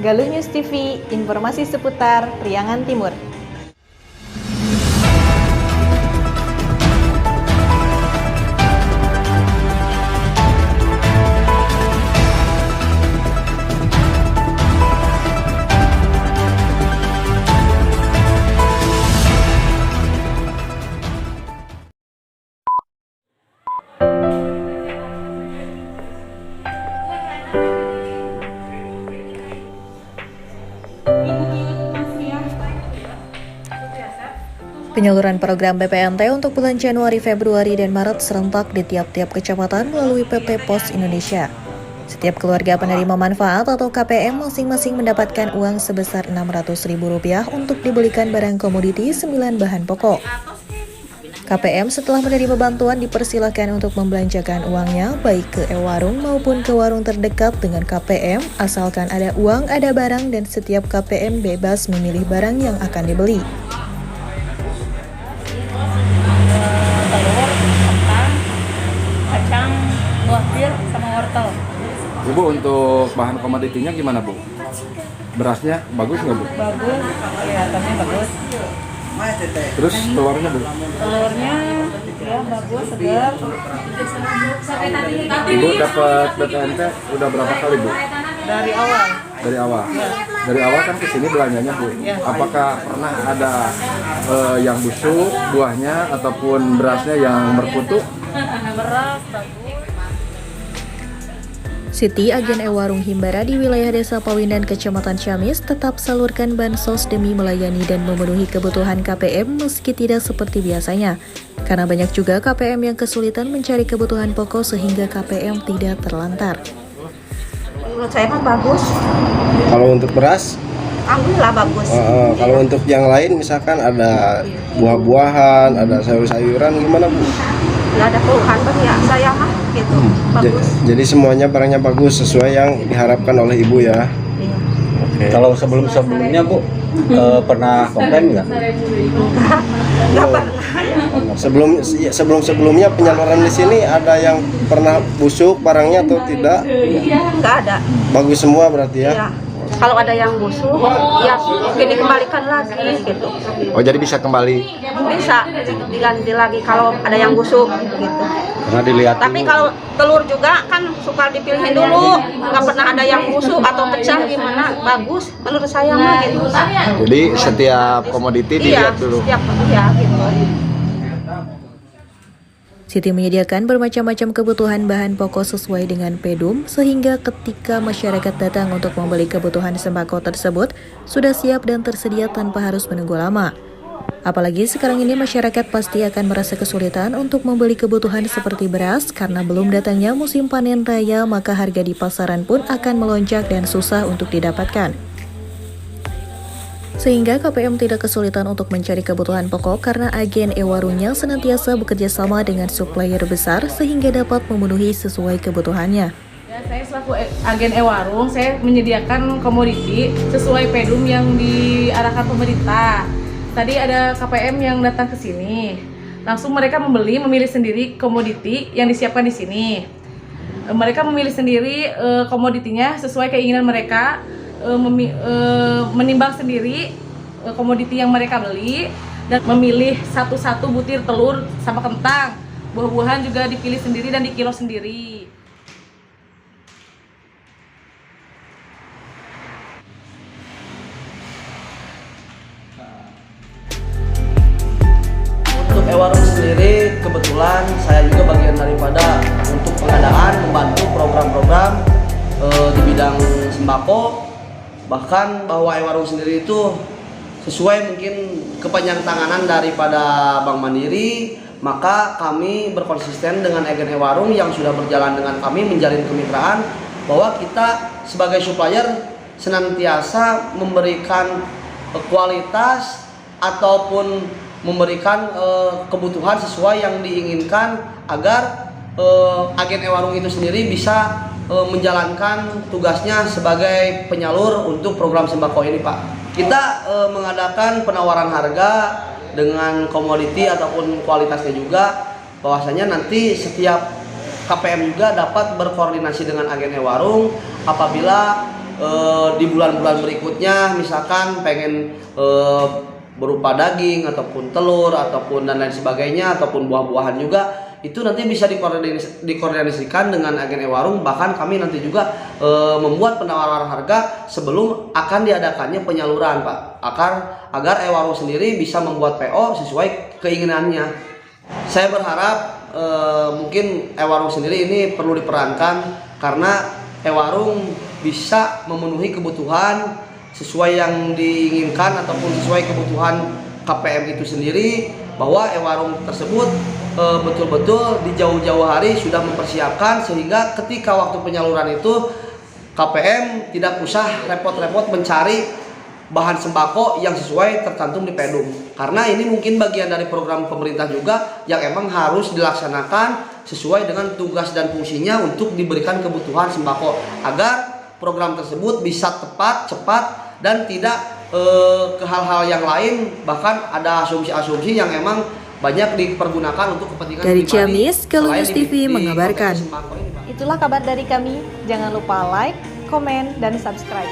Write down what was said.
Galuh News TV, informasi seputar Priangan Timur. Penyaluran program BPNT untuk bulan Januari, Februari, dan Maret serentak di tiap-tiap kecamatan melalui PT Pos Indonesia. Setiap keluarga penerima manfaat atau KPM masing-masing mendapatkan uang sebesar Rp600.000 untuk dibelikan barang komoditi 9 bahan pokok. KPM setelah menerima bantuan dipersilahkan untuk membelanjakan uangnya baik ke e-warung maupun ke warung terdekat dengan KPM asalkan ada uang, ada barang, dan setiap KPM bebas memilih barang yang akan dibeli. Telur, kentang, kacang, buah pir, sama wortel. Ibu, untuk bahan komoditinya gimana, Bu? Berasnya bagus nggak, Bu? Bagus, kelihatannya bagus. Terus telurnya, Bu? Telurnya ya bagus, segar. Ibu dapat BPNT udah berapa kali, Bu? Dari awal. Dari awal? Dari awal kan kesini belanjanya, Bu. Apakah pernah ada yang busuk buahnya ataupun berasnya yang berkutu? Beras bagus. Siti, agen e-warung Himbara di wilayah Desa Pawindan, Kecamatan Ciamis, tetap salurkan bansos demi melayani dan memenuhi kebutuhan KPM meski tidak seperti biasanya. Karena banyak juga KPM yang kesulitan mencari kebutuhan pokok sehingga KPM tidak terlantar. Menurut saya mah bagus. Kalau untuk beras, Alhamdulillah bagus. kalau untuk yang lain misalkan ada buah-buahan, ada sayur-sayuran, gimana, Bu? Nggak ada keluhan bagi ya, saya mah gitu. Bagus. Jadi semuanya barangnya bagus sesuai yang diharapkan oleh Ibu ya. Iya. Oke. Kalau sebelumnya Bu pernah komplain nggak? Nggak pernah. Sebelumnya penyaluran di sini ada yang pernah busuk barangnya atau tidak? Nggak ada. Bagus semua berarti ya? Iya. Kalau ada yang busuk, ya mungkin dikembalikan lagi gitu. Oh, jadi bisa kembali Bisa diganti lagi kalau ada yang busuk gitu. karena dilihat Tapi dulu. kalau telur juga kan suka dipilihin dulu, nggak pernah ada yang busuk atau pecah gimana, bagus menurut saya mah gitu. Jadi setiap komoditi Iya, dilihat dulu. setiap ya gitu. Siti menyediakan bermacam-macam kebutuhan bahan pokok sesuai dengan PEDUM, sehingga ketika masyarakat datang untuk membeli kebutuhan sembako tersebut, sudah siap dan tersedia tanpa harus menunggu lama. Apalagi sekarang ini masyarakat pasti akan merasa kesulitan untuk membeli kebutuhan seperti beras, karena belum datangnya musim panen raya, maka harga di pasaran pun akan melonjak dan susah untuk didapatkan. Sehingga KPM tidak kesulitan untuk mencari kebutuhan pokok karena agen e-warungnya senantiasa bekerja sama dengan supplier besar sehingga dapat memenuhi sesuai kebutuhannya. Ya, saya selaku agen e-warung, saya menyediakan komoditi sesuai PEDUM yang diarahkan pemerintah. Tadi ada KPM yang datang ke sini. Langsung mereka memilih sendiri komoditi yang disiapkan di sini. Mereka memilih sendiri komoditinya sesuai keinginan mereka. Menimbang sendiri komoditi yang mereka beli dan memilih satu-satu butir telur sama kentang. Buah-buahan juga dipilih sendiri dan dikilo sendiri. Untuk e-warung sendiri, kebetulan saya juga bagian daripada untuk pengadaan, membantu program-program di bidang sembako. Bahkan bahwa e-warung sendiri itu sesuai mungkin kepanjang tanganan daripada Bank Mandiri, maka kami berkonsisten dengan agen e-warung yang sudah berjalan dengan kami menjalin kemitraan bahwa kita sebagai supplier senantiasa memberikan kualitas ataupun memberikan kebutuhan sesuai yang diinginkan agar agen e-warung itu sendiri bisa menjalankan tugasnya sebagai penyalur untuk program sembako ini, Pak. Kita mengadakan penawaran harga dengan komoditi ataupun kualitasnya juga, bahwasanya nanti setiap KPM juga dapat berkoordinasi dengan agen e-warung apabila di bulan-bulan berikutnya misalkan pengen berupa daging ataupun telur ataupun dan lain sebagainya ataupun buah-buahan juga, itu nanti bisa dikoordinasikan dengan agen e-warung. Bahkan kami nanti juga membuat penawaran harga sebelum akan diadakannya penyaluran, Pak, agar e-warung sendiri bisa membuat PO sesuai keinginannya. Saya berharap mungkin e-warung sendiri ini perlu diperankan, karena e-warung bisa memenuhi kebutuhan sesuai yang diinginkan ataupun sesuai kebutuhan KPM itu sendiri, bahwa e-warung tersebut betul-betul di jauh-jauh hari sudah mempersiapkan, sehingga ketika waktu penyaluran itu KPM tidak usah repot-repot mencari bahan sembako yang sesuai tercantum di Pedum, karena ini mungkin bagian dari program pemerintah juga yang emang harus dilaksanakan sesuai dengan tugas dan fungsinya untuk diberikan kebutuhan sembako, agar program tersebut bisa tepat, cepat, dan tidak ke hal-hal yang lain, bahkan ada asumsi-asumsi yang emang banyak dipergunakan untuk kepentingan Dari pribadi. Ciamis, Kelunus TV mengabarkan. Itulah kabar dari kami. Jangan lupa like, komen, dan subscribe.